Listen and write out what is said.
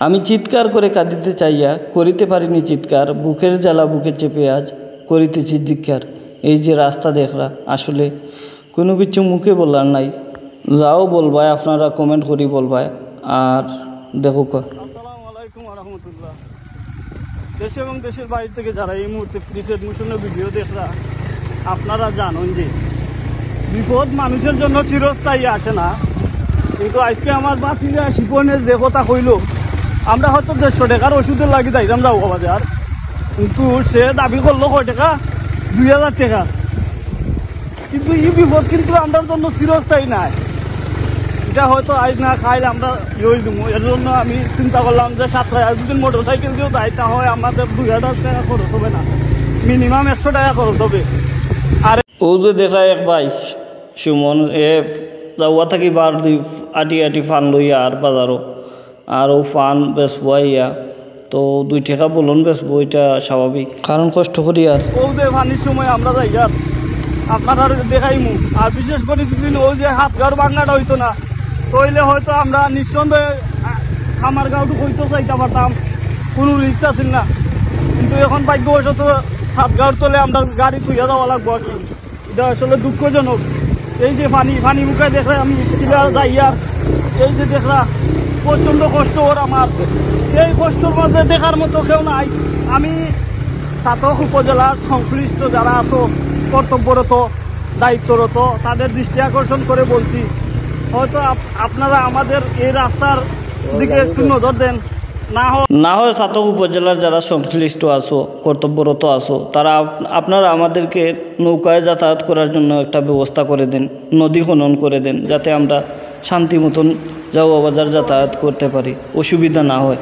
আমি চিৎকার করে কাঁদিতে চাইয়া করিতে পারিনি চিৎকার, বুকের জ্বালা বুকে চেপে আজ করিতেছি ধিক্কার। এই যে রাস্তা দেখরা, আসলে কোনো কিছু মুখে বলার নাই, যাও বলবায় আপনারা কমেন্ট করি বলবায়। আর দেখো আসসালামু আলাইকুম ওয়া রাহমাতুল্লাহ। দেশ এবং দেশের বাইরে থেকে যারা এই মুহূর্তে ক্রিকেট মিশনের ভিডিও দেখরা, আপনারা জানেন যে বিপদ মানুষের জন্য চিরস্থায়ী আসে না। কিন্তু আজকে আমার বাতিরা শিপনের যে কথা কইল, আমরা হয়তো 150 টাকার ওষুধের লাগি যাইতাম যাবো বাজার, কিন্তু সে দাবি করলো কয় টাকা, 2000 টাকা। কিন্তু এই বিপদ কিন্তু আমরা জন্য চিরস্থায়ী নাই। এটা হয়তো আজ না খাইলে আমরা ইয়ে দিব। এর জন্য আমি চিন্তা করলাম যে 7 যদি মোটর সাইকেল দিয়েও যাই, তা হয় আমাদের 2000 টাকা খরচ হবে না, মিনিমাম 100 টাকা খরচ হবে। আর ও যে দেখা এক ভাই সুমন যাওয়া থাকি বার দি আটি আটি ফান লইয়া আর বাজারও, আর ও ফান বেচবো আইয়া, তো 2 টাকা বলুন বেচবো, এটা স্বাভাবিক, কারণ কষ্ট করি। আর ও যে পানির সময় আমরা যাই আর আপনারা দেখাইমু। আর বিশেষ করে যদি ওই যে হাত গাঁর বাংলাটা হইতো না, তইলে হয়তো আমরা নিঃসন্দেহে আমার গাঁওটুকু হইতো চাইতে পারতাম, কোনো রিক্সা ছিল না। কিন্তু এখন ভাগ্যবশত হাত গাঁর তলে আমরা গাড়ি থুইয়া যাওয়া লাগবো আর কি। এটা আসলে দুঃখজনক। এই যে পানি মুখে দেখে আমি যাই, আর এই যে দেখরা প্রচন্ড কষ্ট ওর আমার, এই কষ্টর মধ্যে দেখার মতো কেউ নাই। আমি ছাতক উপজেলার সংশ্লিষ্ট যারা আছো, কর্তব্যরত দায়িত্বরত, তাদের দৃষ্টি আকর্ষণ করে বলছি, হয়তো আপনারা আমাদের এই রাস্তার দিকে একটু নজর দেন। না হয় ছাতক উপজেলার যারা সংশ্লিষ্ট আছো, কর্তব্যরত আছো, তারা আপনারা আমাদেরকে নৌকায় যাতায়াত করার জন্য একটা ব্যবস্থা করে দেন, নদী খনন করে দেন, যাতে আমরা শান্তি মতন যাওয়া বাজার যাতায়াত করতে পারি, অসুবিধা না হয়।